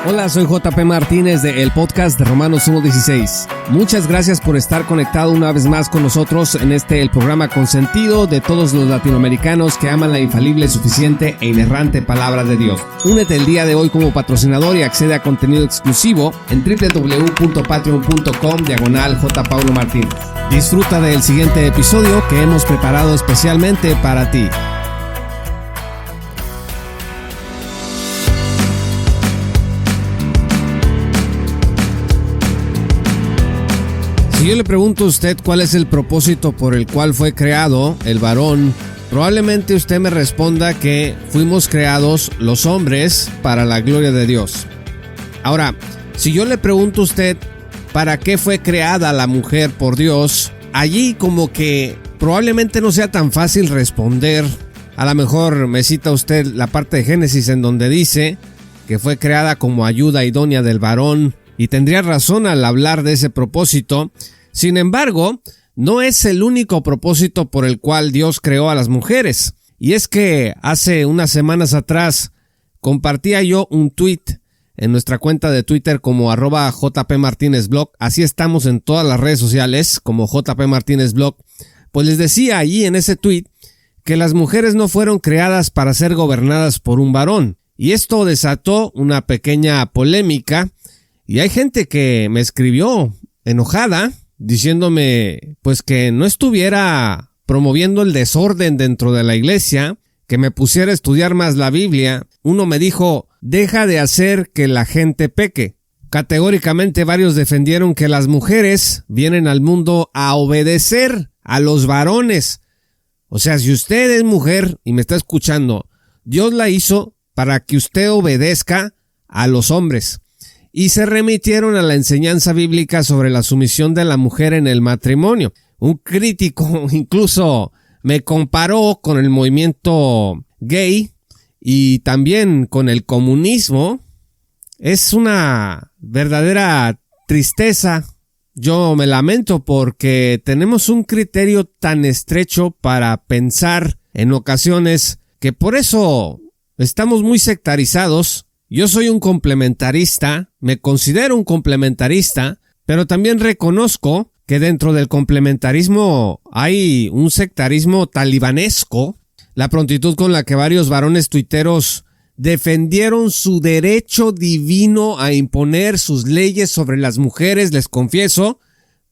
Hola, soy JP Martínez de el podcast de Romanos 1:16. Muchas gracias por estar conectado una vez más con nosotros en el programa consentido de todos los latinoamericanos que aman la infalible, suficiente e inerrante palabra de Dios. Únete el día de hoy como patrocinador y accede a contenido exclusivo en www.patreon.com/jpaulomartinez. Disfruta del siguiente episodio que hemos preparado especialmente para ti. Si yo le pregunto a usted cuál es el propósito por el cual fue creado el varón, probablemente usted me responda que fuimos creados los hombres para la gloria de Dios. Ahora, si yo le pregunto a usted para qué fue creada la mujer por Dios, allí como que probablemente no sea tan fácil responder. A lo mejor me cita usted la parte de Génesis en donde dice que fue creada como ayuda idónea del varón, y tendría razón al hablar de ese propósito. Sin embargo, no es el único propósito por el cual Dios creó a las mujeres. Y es que hace unas semanas atrás compartía yo un tweet en nuestra cuenta de Twitter como @jpmartinezblog. Así estamos en todas las redes sociales como jpmartinezblog. Pues les decía allí en ese tweet que las mujeres no fueron creadas para ser gobernadas por un varón. Y esto desató una pequeña polémica. Y hay gente que me escribió enojada, diciéndome pues que no estuviera promoviendo el desorden dentro de la iglesia, que me pusiera a estudiar más la Biblia. Uno me dijo, deja de hacer que la gente peque. Categóricamente varios defendieron que las mujeres vienen al mundo a obedecer a los varones. O sea, si usted es mujer y me está escuchando, Dios la hizo para que usted obedezca a los hombres. Y se remitieron a la enseñanza bíblica sobre la sumisión de la mujer en el matrimonio. Un crítico incluso me comparó con el movimiento gay y también con el comunismo. Es una verdadera tristeza. Yo me lamento porque tenemos un criterio tan estrecho para pensar en ocasiones que por eso estamos muy sectarizados. Yo soy un complementarista, me considero un complementarista, pero también reconozco que dentro del complementarismo hay un sectarismo talibanesco. La prontitud con la que varios varones tuiteros defendieron su derecho divino a imponer sus leyes sobre las mujeres, les confieso,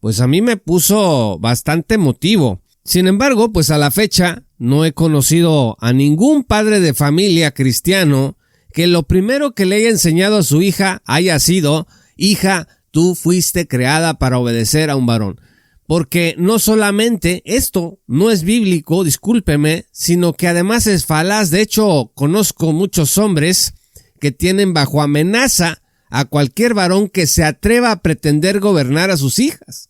pues a mí me puso bastante emotivo. Sin embargo, pues a la fecha no he conocido a ningún padre de familia cristiano que lo primero que le haya enseñado a su hija haya sido, hija, tú fuiste creada para obedecer a un varón. Porque no solamente esto no es bíblico, discúlpeme, sino que además es falaz. De hecho, conozco muchos hombres que tienen bajo amenaza a cualquier varón que se atreva a pretender gobernar a sus hijas.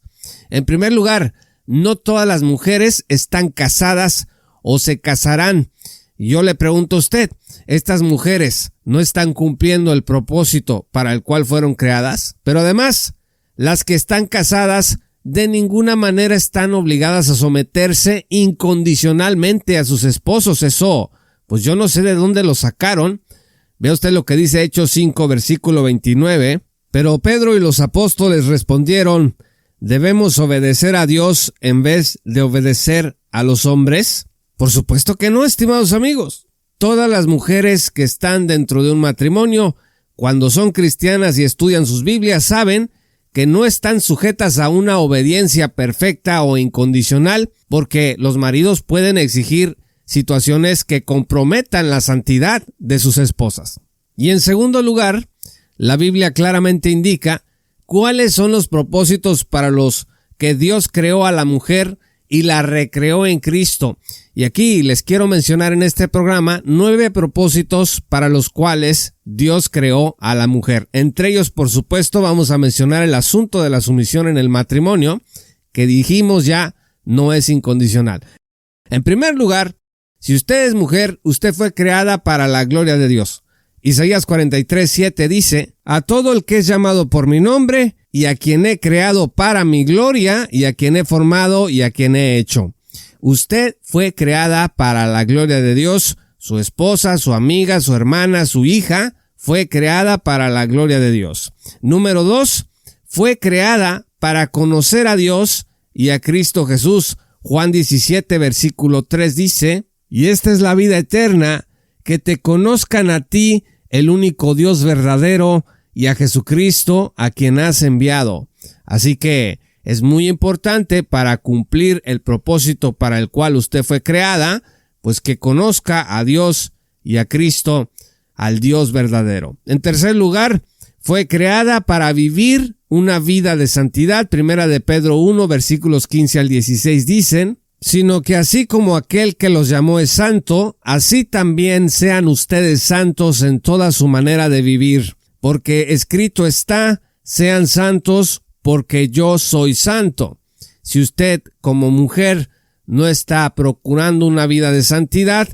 En primer lugar, no todas las mujeres están casadas o se casarán. Y yo le pregunto a usted, ¿estas mujeres no están cumpliendo el propósito para el cual fueron creadas? Pero además, las que están casadas de ninguna manera están obligadas a someterse incondicionalmente a sus esposos. Eso, pues yo no sé de dónde lo sacaron. Vea usted lo que dice Hechos 5, versículo 29. Pero Pedro y los apóstoles respondieron, ¿debemos obedecer a Dios en vez de obedecer a los hombres? Por supuesto que no, estimados amigos. Todas las mujeres que están dentro de un matrimonio, cuando son cristianas y estudian sus Biblias, saben que no están sujetas a una obediencia perfecta o incondicional, porque los maridos pueden exigir situaciones que comprometan la santidad de sus esposas. Y en segundo lugar, la Biblia claramente indica cuáles son los propósitos para los que Dios creó a la mujer y la recreó en Cristo. Y aquí les quiero mencionar en este programa 9 propósitos para los cuales Dios creó a la mujer. Entre ellos, por supuesto, vamos a mencionar el asunto de la sumisión en el matrimonio, que dijimos ya no es incondicional. En primer lugar, si usted es mujer, usted fue creada para la gloria de Dios. Isaías 43:7 dice, a todo el que es llamado por mi nombre, y a quien he creado para mi gloria, y a quien he formado, y a quien he hecho. Usted fue creada para la gloria de Dios. Su esposa, su amiga, su hermana, su hija fue creada para la gloria de Dios. Número 2, fue creada para conocer a Dios y a Cristo Jesús. Juan 17, versículo 3 dice, y esta es la vida eterna, que te conozcan a ti, el único Dios verdadero, y a Jesucristo, a quien has enviado. Así que es muy importante para cumplir el propósito para el cual usted fue creada, pues que conozca a Dios y a Cristo, al Dios verdadero. En tercer lugar, fue creada para vivir una vida de santidad. Primera de Pedro 1, versículos 15 al 16 dicen, sino que así como aquel que los llamó es santo, así también sean ustedes santos en toda su manera de vivir. Porque escrito está, sean santos porque yo soy santo. Si usted como mujer no está procurando una vida de santidad,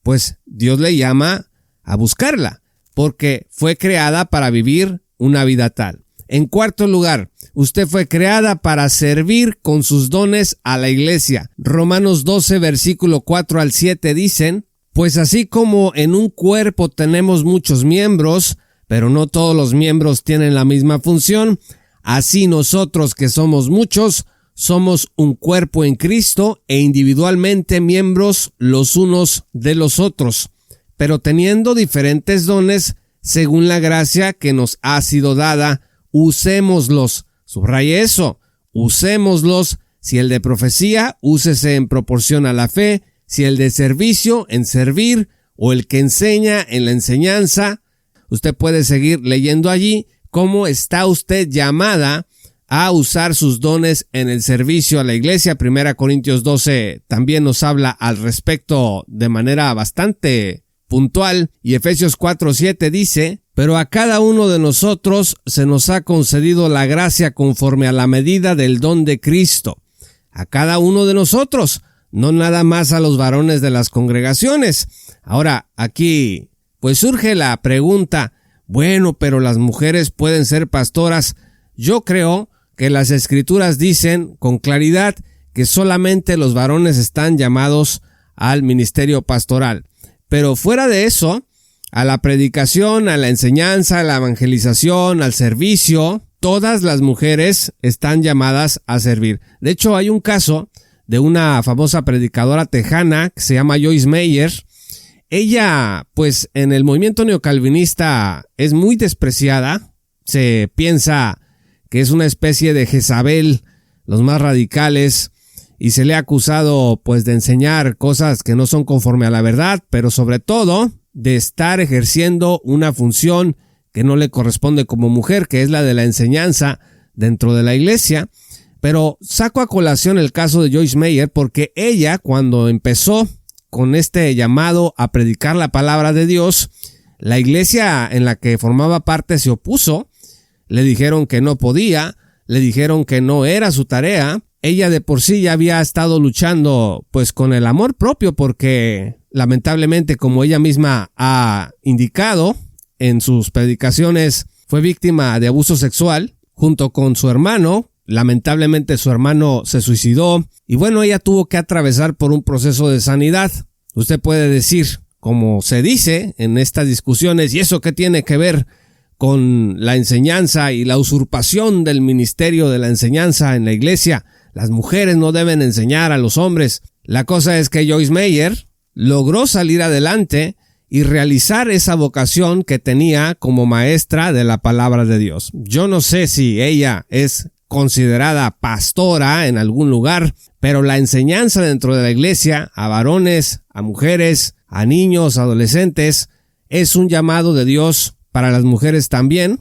pues Dios le llama a buscarla, porque fue creada para vivir una vida tal. En cuarto lugar, usted fue creada para servir con sus dones a la iglesia. Romanos 12, versículo 4 al 7 dicen, pues así como en un cuerpo tenemos muchos miembros, pero no todos los miembros tienen la misma función, así nosotros que somos muchos, somos un cuerpo en Cristo e individualmente miembros los unos de los otros, pero teniendo diferentes dones según la gracia que nos ha sido dada, usémoslos. Subraye eso, usémoslos. Si el de profecía, úsese en proporción a la fe, si el de servicio, en servir, o el que enseña, en la enseñanza. Usted puede seguir leyendo allí cómo está usted llamada a usar sus dones en el servicio a la iglesia. 1 Corintios 12 también nos habla al respecto de manera bastante puntual. Y Efesios 4:7 dice, pero a cada uno de nosotros se nos ha concedido la gracia conforme a la medida del don de Cristo. A cada uno de nosotros, no nada más a los varones de las congregaciones. Ahora, aquí pues surge la pregunta, bueno, pero las mujeres pueden ser pastoras. Yo creo que las escrituras dicen con claridad que solamente los varones están llamados al ministerio pastoral. Pero fuera de eso, a la predicación, a la enseñanza, a la evangelización, al servicio, todas las mujeres están llamadas a servir. De hecho, hay un caso de una famosa predicadora tejana que se llama Joyce Meyer. Ella, pues en el movimiento neocalvinista es muy despreciada. Se piensa que es una especie de Jezabel, los más radicales, y se le ha acusado pues de enseñar cosas que no son conforme a la verdad, pero sobre todo de estar ejerciendo una función que no le corresponde como mujer, que es la de la enseñanza dentro de la iglesia. Pero saco a colación el caso de Joyce Meyer porque ella, cuando empezó con este llamado a predicar la palabra de Dios, la iglesia en la que formaba parte se opuso. Le dijeron que no podía, le dijeron que no era su tarea. Ella de por sí ya había estado luchando pues con el amor propio porque lamentablemente, como ella misma ha indicado en sus predicaciones, fue víctima de abuso sexual junto con su hermano. Lamentablemente su hermano se suicidó y bueno, ella tuvo que atravesar por un proceso de sanidad. Usted puede decir, como se dice en estas discusiones, ¿y eso qué tiene que ver con la enseñanza y la usurpación del ministerio de la enseñanza en la iglesia? Las mujeres no deben enseñar a los hombres. La cosa es que Joyce Meyer logró salir adelante y realizar esa vocación que tenía como maestra de la palabra de Dios. Yo no sé si ella es considerada pastora en algún lugar, pero la enseñanza dentro de la iglesia, a varones, a mujeres, a niños, adolescentes, es un llamado de Dios para las mujeres también.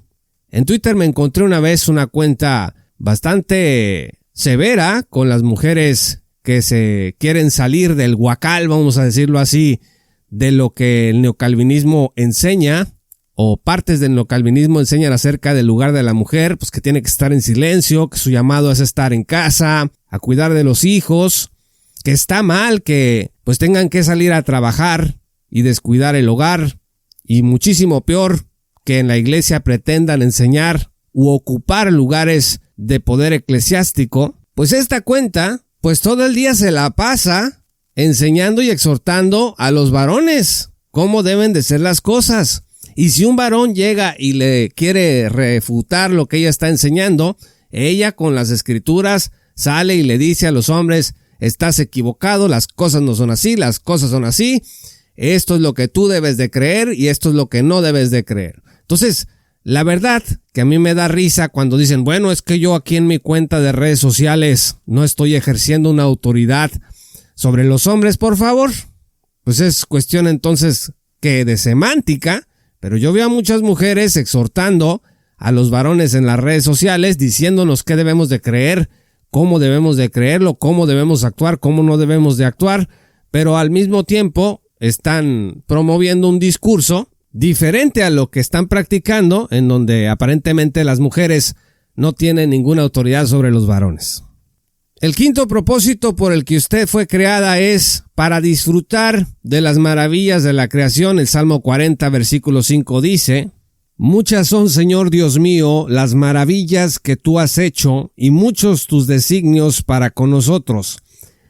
En Twitter me encontré una vez una cuenta bastante severa con las mujeres que se quieren salir del huacal, vamos a decirlo así, de lo que el neocalvinismo enseña, o partes del neocalvinismo enseñan acerca del lugar de la mujer, pues que tiene que estar en silencio, que su llamado es estar en casa, a cuidar de los hijos, que está mal que pues tengan que salir a trabajar y descuidar el hogar, y muchísimo peor que en la iglesia pretendan enseñar u ocupar lugares de poder eclesiástico. Pues esta cuenta pues todo el día se la pasa enseñando y exhortando a los varones cómo deben de ser las cosas. Y si un varón llega y le quiere refutar lo que ella está enseñando, ella con las escrituras sale y le dice a los hombres: estás equivocado, las cosas no son así, las cosas son así, esto es lo que tú debes de creer y esto es lo que no debes de creer. Entonces, la verdad que a mí me da risa cuando dicen: bueno, es que yo aquí en mi cuenta de redes sociales no estoy ejerciendo una autoridad sobre los hombres, por favor. Pues es cuestión entonces que de semántica, pero yo veo a muchas mujeres exhortando a los varones en las redes sociales, diciéndonos qué debemos de creer, cómo debemos de creerlo, cómo debemos actuar, cómo no debemos de actuar, pero al mismo tiempo están promoviendo un discurso diferente a lo que están practicando, en donde aparentemente las mujeres no tienen ninguna autoridad sobre los varones. El quinto propósito por el que usted fue creada es para disfrutar de las maravillas de la creación. El Salmo 40, versículo 5 dice: muchas son, Señor Dios mío, las maravillas que tú has hecho, y muchos tus designios para con nosotros.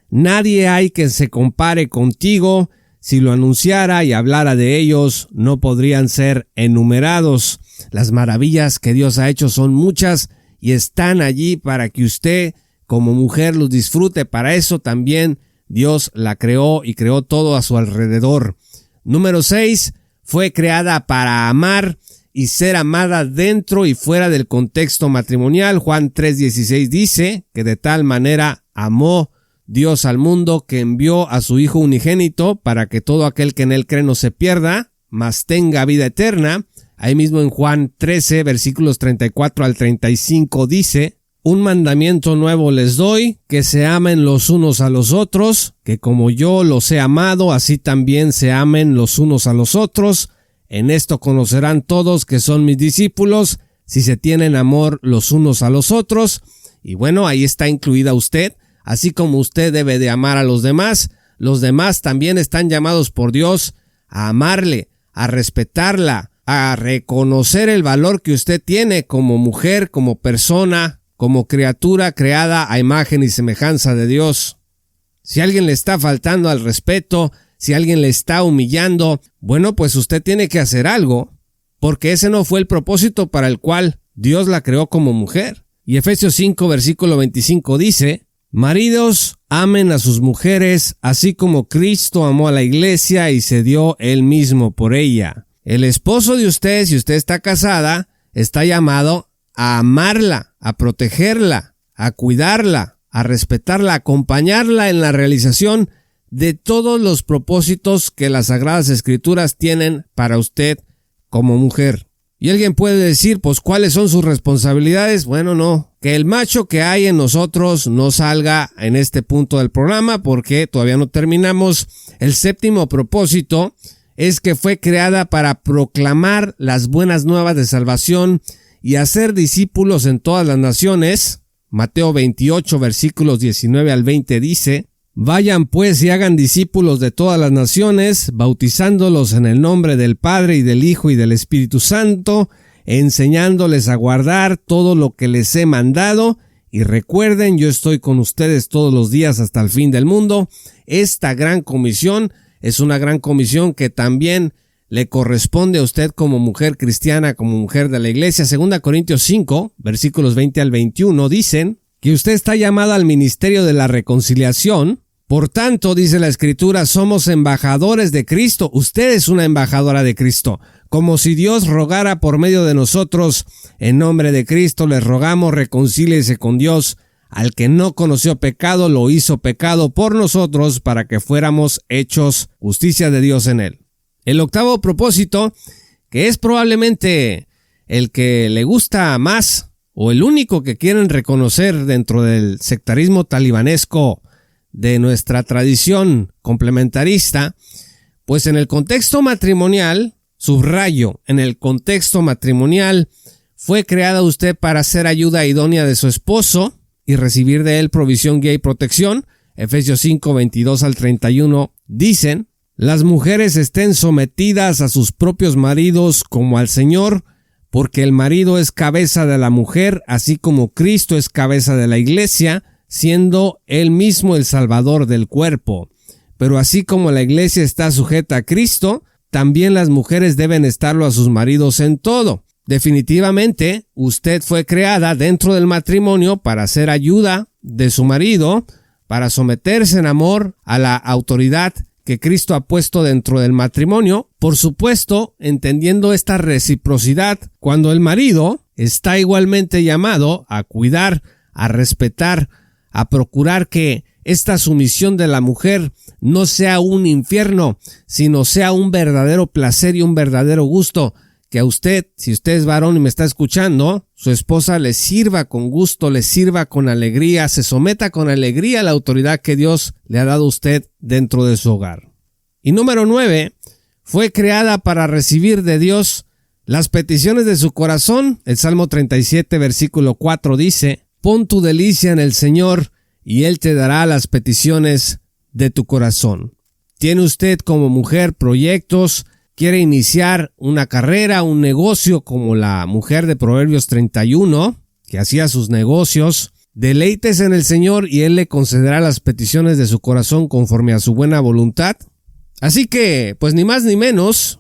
Nadie hay que se compare contigo. Si lo anunciara y hablara de ellos, no podrían ser enumerados. Las maravillas que Dios ha hecho son muchas y están allí para que usted como mujer los disfrute. Para eso también Dios la creó y creó todo a su alrededor. Número 6, fue creada para amar y ser amada dentro y fuera del contexto matrimonial. Juan 3:16 dice que de tal manera amó Dios al mundo que envió a su Hijo unigénito para que todo aquel que en él cree no se pierda, mas tenga vida eterna. Ahí mismo en Juan 13, versículos 34 al 35 dice: un mandamiento nuevo les doy, que se amen los unos a los otros, que como yo los he amado, así también se amen los unos a los otros. En esto conocerán todos que son mis discípulos, si se tienen amor los unos a los otros. Y bueno, ahí está incluida usted. Así como usted debe de amar a los demás también están llamados por Dios a amarle, a respetarla, a reconocer el valor que usted tiene como mujer, como persona, como criatura creada a imagen y semejanza de Dios. Si alguien le está faltando al respeto, si alguien le está humillando, bueno, pues usted tiene que hacer algo, porque ese no fue el propósito para el cual Dios la creó como mujer. Y Efesios 5, versículo 25 dice: maridos, amen a sus mujeres, así como Cristo amó a la iglesia y se dio él mismo por ella. El esposo de usted, si usted está casada, está llamado a amarla, a protegerla, a cuidarla, a respetarla, a acompañarla en la realización de todos los propósitos que las Sagradas Escrituras tienen para usted como mujer. Y alguien puede decir, pues, ¿cuáles son sus responsabilidades? Bueno, no, que el macho que hay en nosotros no salga en este punto del programa, porque todavía no terminamos. El séptimo propósito es que fue creada para proclamar las buenas nuevas de salvación y hacer discípulos en todas las naciones. Mateo 28, versículos 19 al 20 dice: vayan pues y hagan discípulos de todas las naciones, bautizándolos en el nombre del Padre y del Hijo y del Espíritu Santo, enseñándoles a guardar todo lo que les he mandado, y recuerden, yo estoy con ustedes todos los días hasta el fin del mundo. Esta gran comisión es una gran comisión que también le corresponde a usted como mujer cristiana, como mujer de la iglesia. 2 Corintios 5, versículos 20 al 21 dicen que usted está llamada al ministerio de la reconciliación. Por tanto, dice la Escritura, somos embajadores de Cristo. Usted es una embajadora de Cristo. Como si Dios rogara por medio de nosotros, en nombre de Cristo les rogamos, reconcíliese con Dios. Al que no conoció pecado, lo hizo pecado por nosotros para que fuéramos hechos justicia de Dios en él. El octavo propósito, que es probablemente el que le gusta más, o el único que quieren reconocer dentro del sectarismo talibanesco de nuestra tradición complementarista, pues en el contexto matrimonial, subrayo, en el contexto matrimonial, fue creada usted para ser ayuda idónea de su esposo y recibir de él provisión, guía y protección. Efesios 5, 22 al 31 dicen: las mujeres estén sometidas a sus propios maridos como al Señor, porque el marido es cabeza de la mujer, así como Cristo es cabeza de la iglesia, siendo él mismo el Salvador del cuerpo. Pero así como la iglesia está sujeta a Cristo, también las mujeres deben estarlo a sus maridos en todo. Definitivamente, usted fue creada dentro del matrimonio para ser ayuda de su marido, para someterse en amor a la autoridad que Cristo ha puesto dentro del matrimonio, por supuesto, entendiendo esta reciprocidad, cuando el marido está igualmente llamado a cuidar, a respetar, a procurar que esta sumisión de la mujer no sea un infierno, sino sea un verdadero placer y un verdadero gusto, que a usted, si usted es varón y me está escuchando, su esposa le sirva con gusto, le sirva con alegría, se someta con alegría a la autoridad que Dios le ha dado a usted dentro de su hogar. Y número 9, fue creada para recibir de Dios las peticiones de su corazón. El Salmo 37, versículo 4 dice: pon tu delicia en el Señor y Él te dará las peticiones de tu corazón. ¿Tiene usted como mujer proyectos? ¿Quiere iniciar una carrera, un negocio como la mujer de Proverbios 31, que hacía sus negocios? Deleítese en el Señor y Él le concederá las peticiones de su corazón conforme a su buena voluntad. Así que, pues ni más ni menos,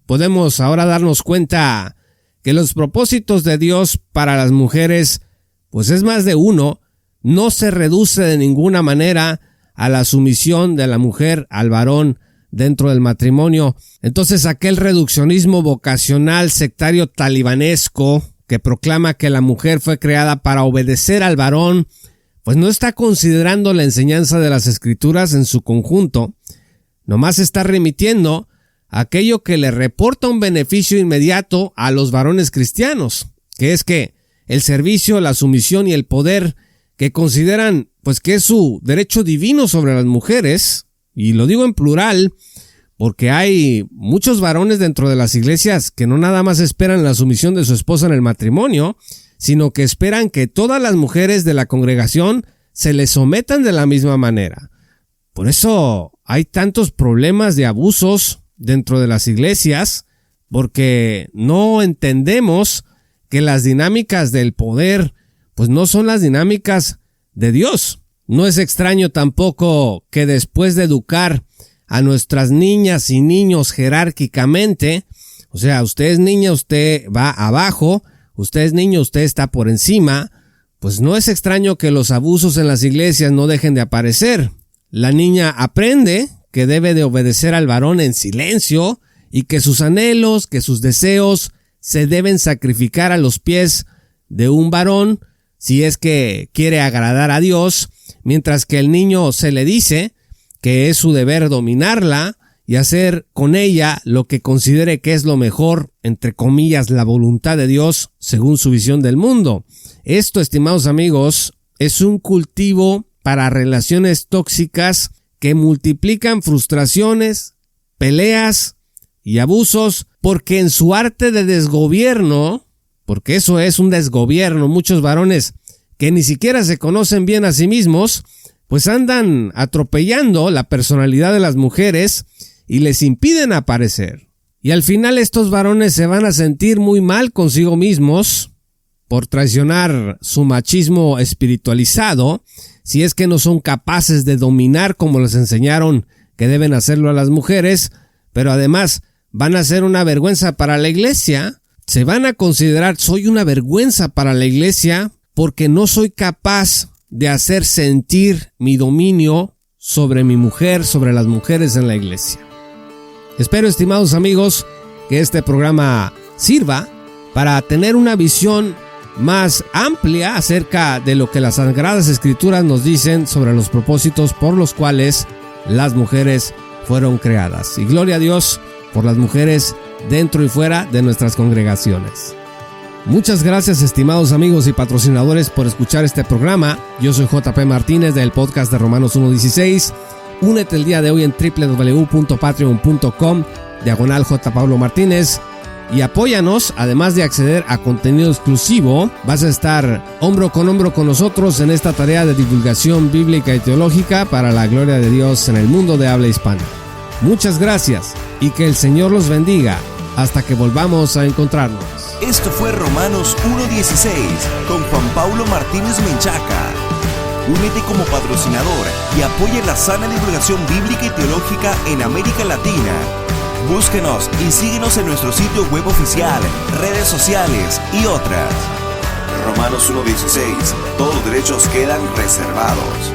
podemos ahora darnos cuenta que los propósitos de Dios para las mujeres, pues es más de uno. No se reduce de ninguna manera a la sumisión de la mujer al varón dentro del matrimonio. Entonces, aquel reduccionismo vocacional sectario talibanesco que proclama que la mujer fue creada para obedecer al varón, pues no está considerando la enseñanza de las Escrituras en su conjunto. Nomás está remitiendo a aquello que le reporta un beneficio inmediato a los varones cristianos, que es que el servicio, la sumisión y el poder que consideran pues que es su derecho divino sobre las mujeres, y lo digo en plural porque hay muchos varones dentro de las iglesias que no nada más esperan la sumisión de su esposa en el matrimonio, sino que esperan que todas las mujeres de la congregación se les sometan de la misma manera. Por eso hay tantos problemas de abusos dentro de las iglesias, porque no entendemos que las dinámicas del poder pues no son las dinámicas de Dios. No es extraño tampoco que después de educar a nuestras niñas y niños jerárquicamente, o sea, usted es niña, usted va abajo, usted es niño, usted está por encima, pues no es extraño que los abusos en las iglesias no dejen de aparecer. La niña aprende que debe de obedecer al varón en silencio y que sus anhelos, que sus deseos se deben sacrificar a los pies de un varón si es que quiere agradar a Dios, mientras que el niño se le dice que es su deber dominarla y hacer con ella lo que considere que es lo mejor, entre comillas, la voluntad de Dios según su visión del mundo. Esto, estimados amigos, es un cultivo para relaciones tóxicas que multiplican frustraciones, peleas y abusos, porque en su arte de desgobierno, porque eso es un desgobierno, muchos varones que ni siquiera se conocen bien a sí mismos, pues andan atropellando la personalidad de las mujeres y les impiden aparecer. Y al final estos varones se van a sentir muy mal consigo mismos por traicionar su machismo espiritualizado, si es que no son capaces de dominar como les enseñaron que deben hacerlo a las mujeres, pero además van a ser una vergüenza para la iglesia. Se van a considerar, soy una vergüenza para la iglesia porque no soy capaz de hacer sentir mi dominio sobre mi mujer, sobre las mujeres en la iglesia. Espero, estimados amigos, que este programa sirva para tener una visión más amplia acerca de lo que las Sagradas Escrituras nos dicen sobre los propósitos por los cuales las mujeres fueron creadas. Y gloria a Dios por las mujeres dentro y fuera de nuestras congregaciones. Muchas gracias, estimados amigos y patrocinadores, por escuchar este programa. Yo soy JP Martínez del podcast de Romanos 1:16. Únete el día de hoy en www.patreon.com/J. Pablo Martínez y apóyanos. Además de acceder a contenido exclusivo, vas a estar hombro con nosotros en esta tarea de divulgación bíblica y teológica para la gloria de Dios en el mundo de habla hispana. Muchas gracias y que el Señor los bendiga hasta que volvamos a encontrarnos. Esto fue Romanos 1:16 con Juan Pablo Martínez Menchaca. Únete como patrocinador y apoya la sana divulgación bíblica y teológica en América Latina. Búsquenos y síguenos en nuestro sitio web oficial, redes sociales y otras. Romanos 1:16. Todos los derechos quedan reservados.